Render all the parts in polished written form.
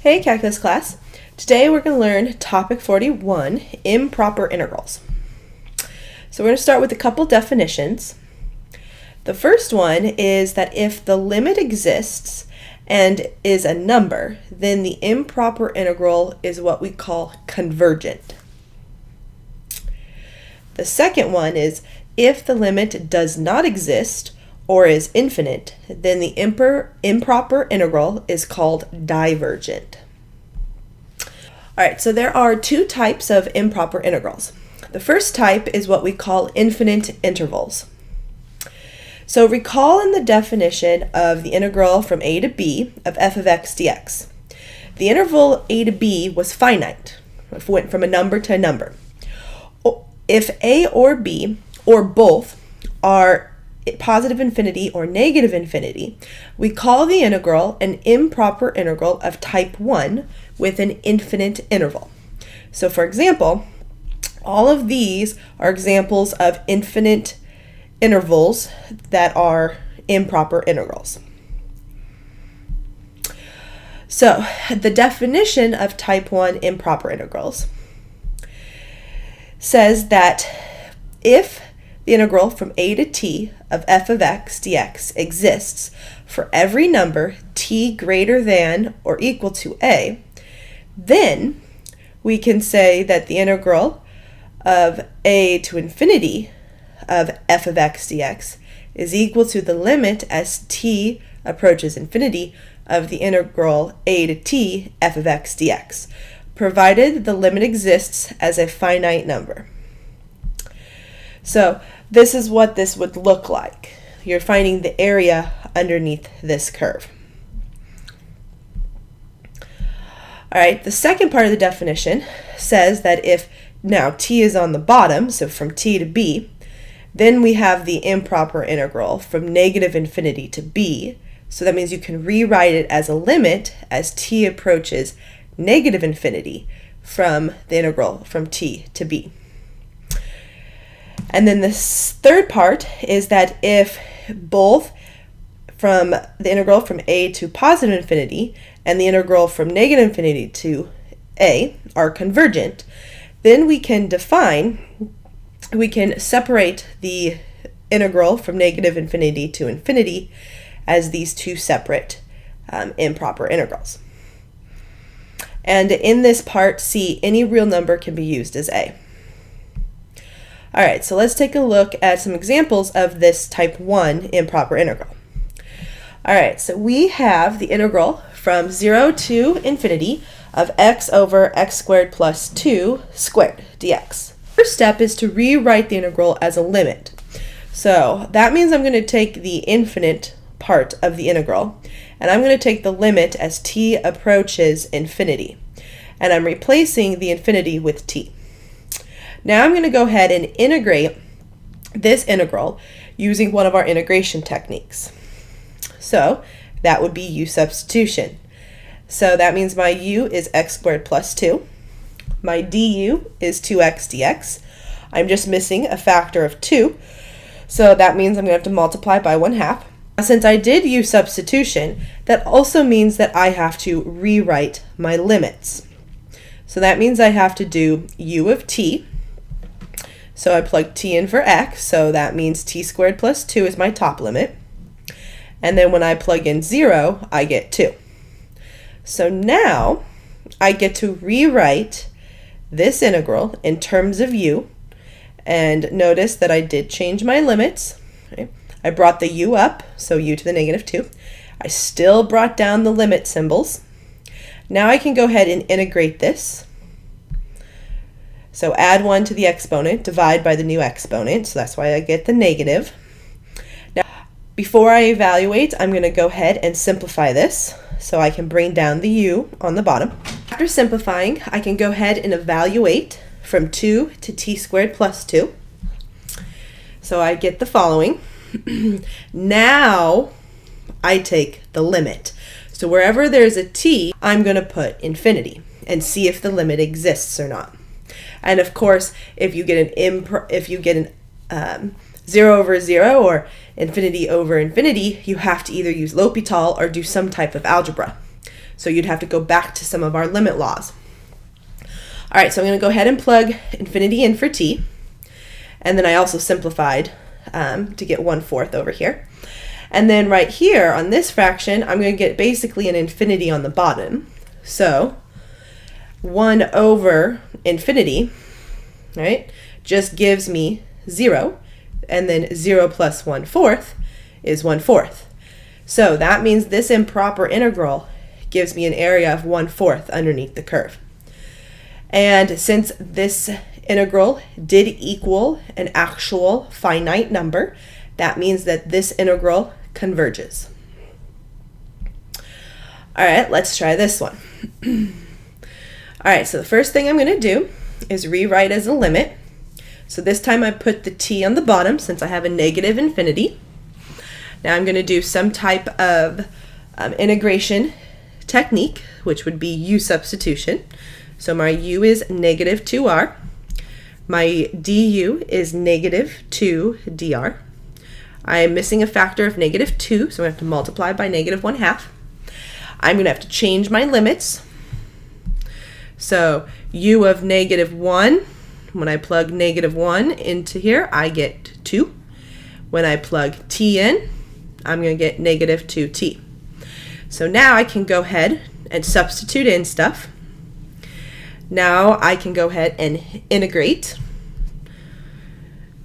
Hey Calculus class! Today we're going to learn topic 41, improper integrals. So we're going to start with a couple definitions. The first one is that if the limit exists and is a number, then the improper integral is what we call convergent. The second one is if the limit does not exist or is infinite, then the improper integral is called divergent. Alright, so there are two types of improper integrals. The first type is what we call infinite intervals. So recall in the definition of the integral from a to b of f of x dx. The interval a to b was finite. It went from a number to a number. If a or b, or both, are positive infinity or negative infinity, we call the integral an improper integral of type 1 with an infinite interval. So for example, all of these are examples of infinite intervals that are improper integrals. So the definition of type 1 improper integrals says that if the integral from a to t of f of x dx exists for every number t greater than or equal to a, then we can say that the integral of a to infinity of f of x dx is equal to the limit as t approaches infinity of the integral a to t f of x dx, provided the limit exists as a finite number. So this is what this would look like. You're finding the area underneath this curve. Alright, the second part of the definition says that if now t is on the bottom, so from t to b, then we have the improper integral from negative infinity to b. So that means you can rewrite it as a limit as t approaches negative infinity from the integral from t to b. And then this third part is that if both from the integral from a to positive infinity and the integral from negative infinity to a are convergent, then we can separate the integral from negative infinity to infinity as these two separate improper integrals. And in this part C, any real number can be used as a. Alright, so let's take a look at some examples of this type 1 improper integral. Alright, so we have the integral from 0 to infinity of x over x squared plus 2 squared dx. First step is to rewrite the integral as a limit. So that means I'm going to take the infinite part of the integral and I'm going to take the limit as t approaches infinity. And I'm replacing the infinity with t. Now I'm going to go ahead and integrate this integral using one of our integration techniques. So that would be u substitution. So that means my u is x squared plus 2. My du is 2x dx. I'm just missing a factor of 2. So that means I'm going to have to multiply by 1/2. Since I did u substitution, that also means that I have to rewrite my limits. So that means I have to do u of t. So I plug t in for x, so that means t squared plus 2 is my top limit. And then when I plug in 0, I get 2. So now I get to rewrite this integral in terms of u. And notice that I did change my limits. Okay. I brought the u up, so u to the negative 2. I still brought down the limit symbols. Now I can go ahead and integrate this. So add 1 to the exponent, divide by the new exponent, so that's why I get the negative. Now, before I evaluate, I'm going to go ahead and simplify this, so I can bring down the u on the bottom. After simplifying, I can go ahead and evaluate from 2 to t squared plus 2. So I get the following. Now I take the limit. So wherever there's a t, I'm going to put infinity and see if the limit exists or not. And of course, if you get an 0 over 0 or infinity over infinity, you have to either use L'Hopital or do some type of algebra. So you'd have to go back to some of our limit laws. All right, so I'm going to go ahead and plug infinity in for t. And then I also simplified to get 1/4 over here. And then right here on this fraction, I'm going to get basically an infinity on the bottom. So 1 over infinity, right, just gives me 0. And then 0 plus 1/4 is 1/4. So that means this improper integral gives me an area of 1/4 underneath the curve. And since this integral did equal an actual finite number, that means that this integral converges. All right, let's try this one. All right, so the first thing I'm going to do is rewrite as a limit. So this time I put the t on the bottom since I have a negative infinity. Now I'm going to do some type of integration technique, which would be u substitution. So my u is negative 2r. My du is negative 2 dr. I am missing a factor of negative 2, so I have to multiply by negative 1/2. I'm going to have to change my limits. So u of negative 1, when I plug negative 1 into here, I get 2. When I plug t in, I'm going to get negative 2t. So now I can go ahead and substitute in stuff. Now I can go ahead and integrate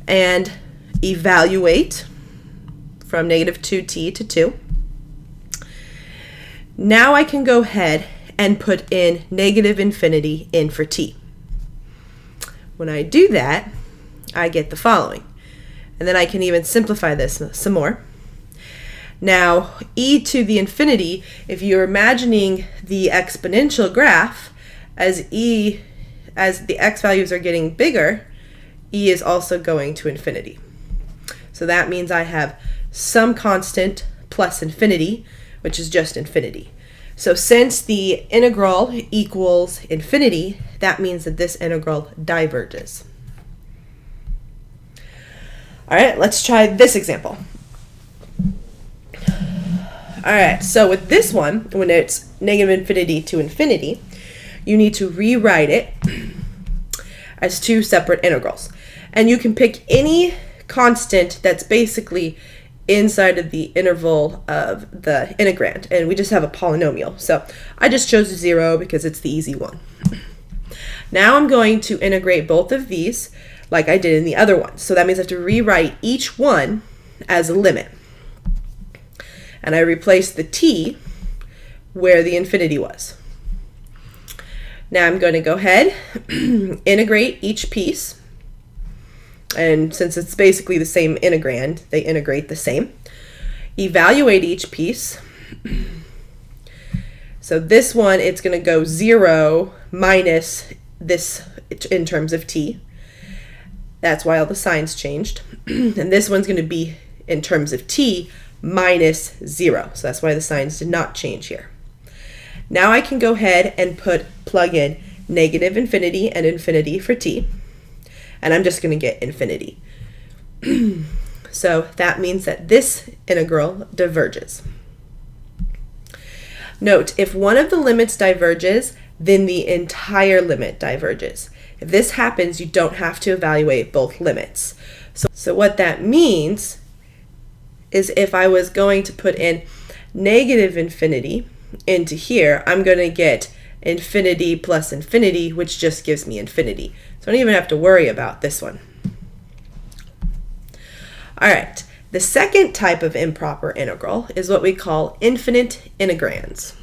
and evaluate from negative 2t to 2. Now I can go ahead and put in negative infinity in for t. When I do that, I get the following. And then I can even simplify this some more. Now, e to the infinity, if you're imagining the exponential graph, as the x values are getting bigger, e is also going to infinity. So that means I have some constant plus infinity, which is just infinity. So since the integral equals infinity, that means that this integral diverges. All right, let's try this example. All right, so with this one, when it's negative infinity to infinity, you need to rewrite it as two separate integrals. And you can pick any constant that's basically inside of the interval of the integrand, and we just have a polynomial. So I just chose 0 because it's the easy one. Now I'm going to integrate both of these like I did in the other one. So that means I have to rewrite each one as a limit. And I replace the t where the infinity was. Now I'm going to go ahead, integrate each piece. And since it's basically the same integrand, they integrate the same. Evaluate each piece. So this one, it's going to go 0 minus this in terms of t. That's why all the signs changed. And this one's going to be in terms of t minus 0. So that's why the signs did not change here. Now I can go ahead and plug in negative infinity and infinity for t. And I'm just going to get infinity. So that means that this integral diverges. Note, if one of the limits diverges, then the entire limit diverges. If this happens, you don't have to evaluate both limits. So what that means is if I was going to put in negative infinity into here, I'm going to get infinity plus infinity, which just gives me infinity. So I don't even have to worry about this one. All right, the second type of improper integral is what we call infinite integrands.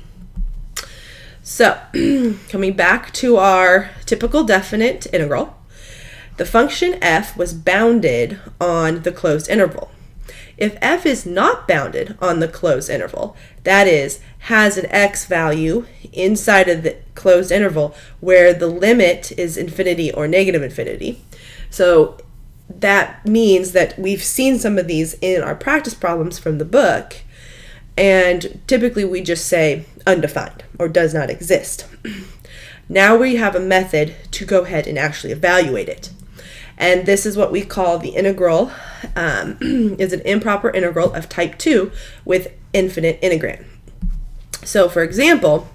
So coming back to our typical definite integral, the function f was bounded on the closed interval. If f is not bounded on the closed interval, that is, has an x value inside of the closed interval where the limit is infinity or negative infinity. So that means that we've seen some of these in our practice problems from the book, and typically we just say undefined or does not exist. Now we have a method to go ahead and actually evaluate it. And this is what we call the integral, is an improper integral of type 2 with infinite integrand. So for example,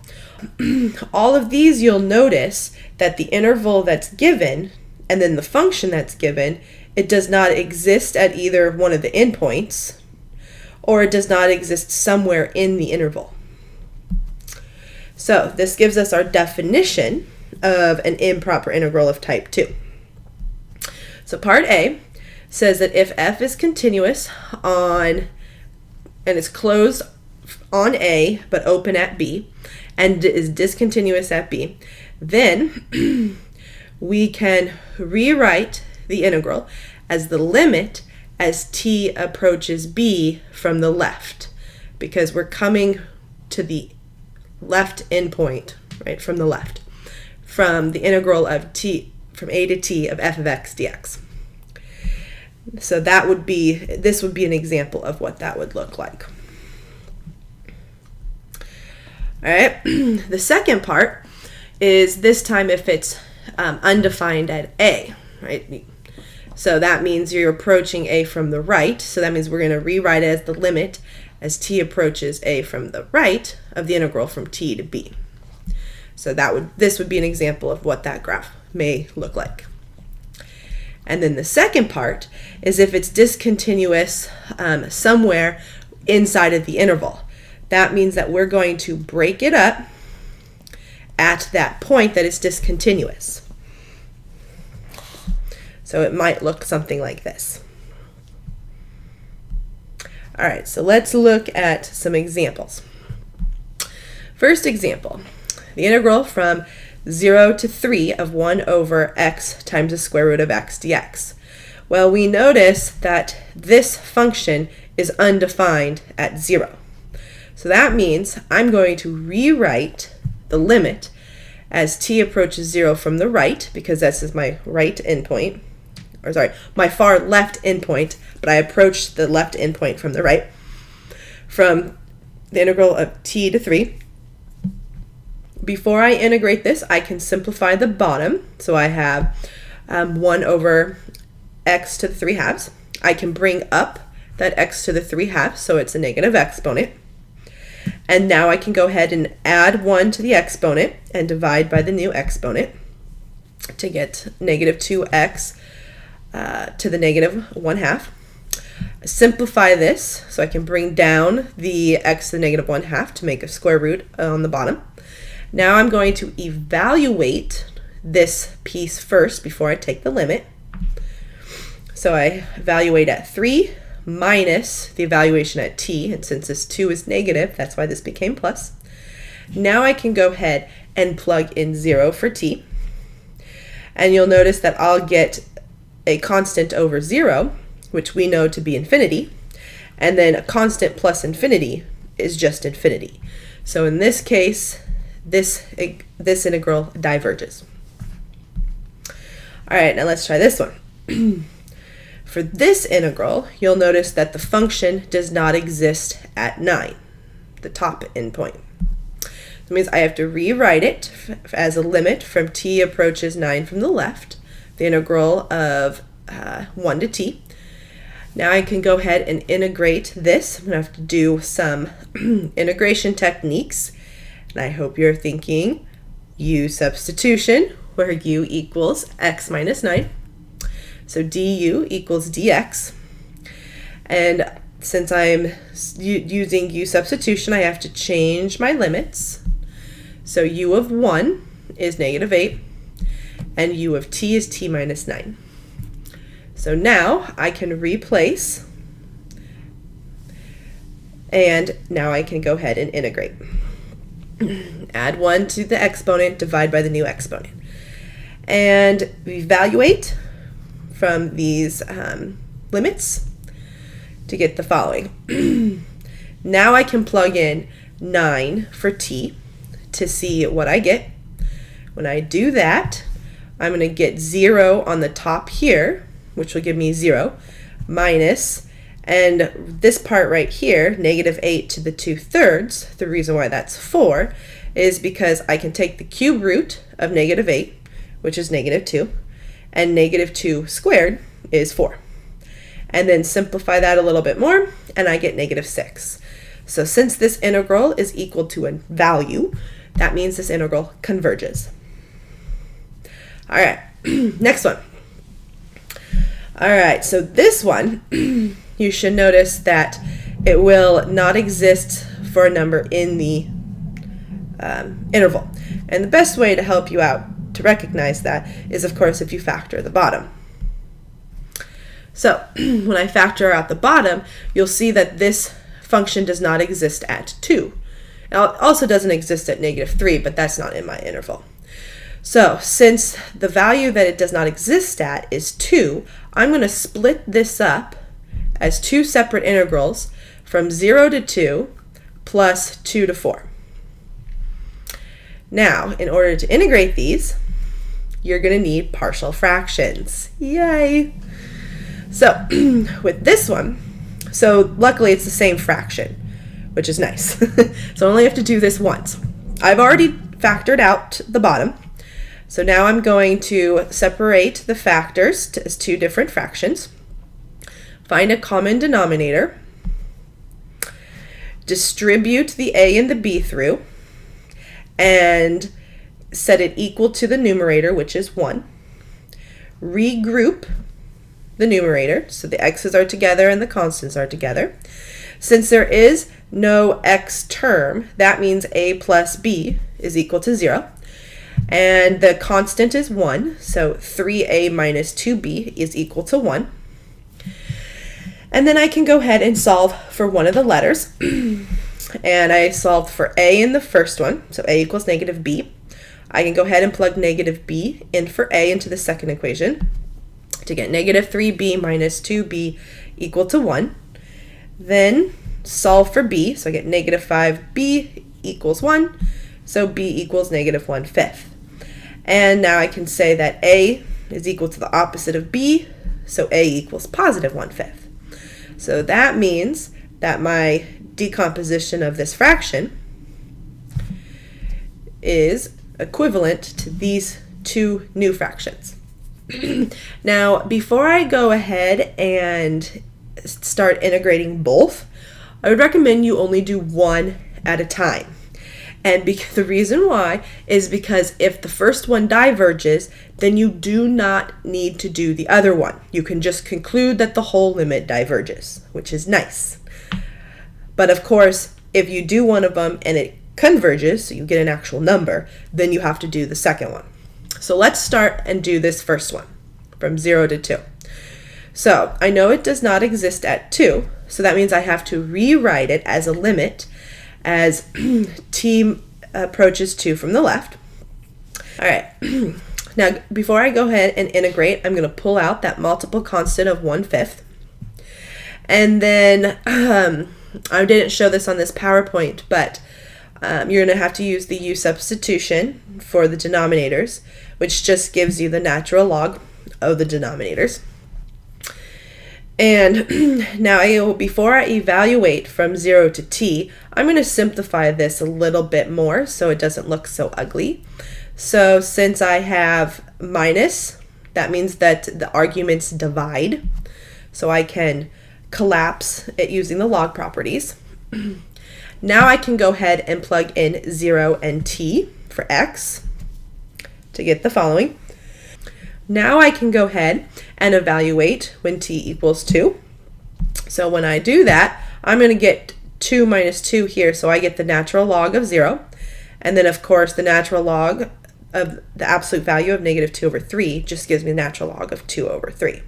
all of these, you'll notice that the interval that's given and then the function that's given, it does not exist at either one of the endpoints, or it does not exist somewhere in the interval. So this gives us our definition of an improper integral of type 2. So part A says that if f is continuous on, and is closed on A but open at B, and is discontinuous at B, then we can rewrite the integral as the limit as t approaches B from the left, because we're coming to the left endpoint, right, from the left, from the integral of t from a to t of f of x dx. So this would be an example of what that would look like. All right, the second part is this time if it's undefined at A, right? So that means you're approaching A from the right, so that means we're going to rewrite it as the limit as t approaches A from the right of the integral from t to B. So this would be an example of what that graph may look like. And then the second part is if it's discontinuous somewhere inside of the interval. That means that we're going to break it up at that point that it's discontinuous. So it might look something like this. All right, so let's look at some examples. First example, the integral from 0 to 3 of 1 over x times the square root of x dx. Well, we notice that this function is undefined at 0. So that means I'm going to rewrite the limit as t approaches 0 from the right, because this is my right endpoint, or sorry, my far left endpoint, but I approach the left endpoint from the right, from the integral of t to 3. Before I integrate this, I can simplify the bottom. So I have 1 over x to the 3 halves. I can bring up that x to the 3 halves, so it's a negative exponent. And now I can go ahead and add 1 to the exponent and divide by the new exponent to get negative 2x to the negative 1/2. Simplify this, so I can bring down the x to the negative 1/2 to make a square root on the bottom. Now I'm going to evaluate this piece first before I take the limit. So I evaluate at 3 minus the evaluation at t, and since this 2 is negative, that's why this became plus. Now I can go ahead and plug in 0 for t, and you'll notice that I'll get a constant over 0, which we know to be infinity, and then a constant plus infinity is just infinity. So in this case, this integral diverges. All right, now let's try this one. For this integral, you'll notice that the function does not exist at 9, the top endpoint. That means I have to rewrite it as a limit from t approaches 9 from the left, the integral of 1 to t. Now I can go ahead and integrate this. I'm going to have to do some integration techniques. And I hope you're thinking u substitution, where u equals x minus 9. So du equals dx. And since I'm using u substitution, I have to change my limits. So u of 1 is negative 8, and u of t is t minus 9. So now I can replace, and now I can go ahead and integrate. Add 1 to the exponent, divide by the new exponent. And evaluate from these limits to get the following. Now I can plug in 9 for t to see what I get. When I do that, I'm going to get 0 on the top here, which will give me 0, minus, and this part right here, negative 8 to the 2/3, the reason why that's 4 is because I can take the cube root of negative 8, which is negative 2, and negative 2 squared is 4. And then simplify that a little bit more, and I get negative 6. So since this integral is equal to a value, that means this integral converges. All right, next one. All right, so this one, you should notice that it will not exist for a number in the interval. And the best way to help you out to recognize that is, of course, if you factor the bottom. So when I factor out the bottom, you'll see that this function does not exist at 2. Now, it also doesn't exist at -3, but that's not in my interval. So since the value that it does not exist at is 2, I'm going to split this up as 2 separate integrals from 0 to 2 plus 2 to 4. Now, in order to integrate these, you're going to need partial fractions. Yay! So with this one, so luckily it's the same fraction, which is nice. So I only have to do this once. I've already factored out the bottom. So now I'm going to separate the factors as 2 different fractions, find a common denominator, distribute the a and the b through, and set it equal to the numerator, which is 1. Regroup the numerator, so the x's are together and the constants are together. Since there is no x term, that means a plus b is equal to 0. And the constant is 1, so 3a minus 2b is equal to 1. And then I can go ahead and solve for one of the letters. And I solved for a in the first one, so a equals negative b. I can go ahead and plug negative b in for a into the second equation to get negative 3b minus 2b equal to 1. Then solve for b, so I get negative 5b equals 1, so b equals negative 1/5. And now I can say that a is equal to the opposite of b, so a equals positive 1/5. So that means that my decomposition of this fraction is equivalent to these 2 new fractions. Now, before I go ahead and start integrating both, I would recommend you only do one at a time. And the reason why is because if the first one diverges, then you do not need to do the other one. You can just conclude that the whole limit diverges, which is nice. But of course, if you do one of them and it converges, so you get an actual number, then you have to do the second one. So let's start and do this first one from 0 to 2. So I know it does not exist at 2, so that means I have to rewrite it as a limit as t approaches 2 from the left. All right, now before I go ahead and integrate, I'm going to pull out that multiple constant of 1/5. And then I didn't show this on this PowerPoint, but you're going to have to use the u substitution for the denominators, which just gives you the natural log of the denominators. And now before I evaluate from 0 to t, I'm going to simplify this a little bit more so it doesn't look so ugly. So since I have minus, that means that the arguments divide. So I can collapse it using the log properties. Now I can go ahead and plug in 0 and t for x to get the following. Now I can go ahead and evaluate when t equals 2. So when I do that, I'm going to get 2 minus 2 here, so I get the natural log of 0. And then, of course, the natural log of the absolute value of negative 2 over 3 just gives me the natural log of 2 over 3.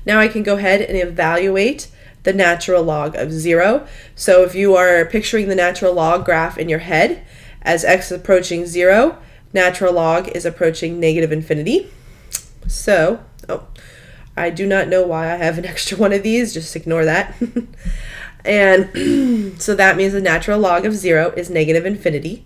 Now I can go ahead and evaluate the natural log of 0. So if you are picturing the natural log graph in your head, as x is approaching 0, natural log is approaching negative infinity. So, I do not know why I have an extra one of these, just ignore that. And so that means the natural log of 0 is negative infinity.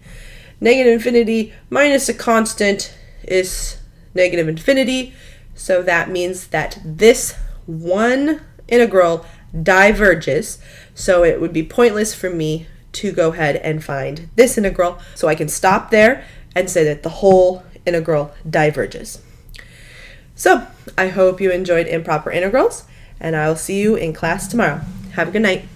Negative infinity minus a constant is negative infinity. So that means that this one integral diverges. So it would be pointless for me to go ahead and find this integral. So I can stop there and say that the whole integral diverges. So I hope you enjoyed improper integrals, and I'll see you in class tomorrow. Have a good night.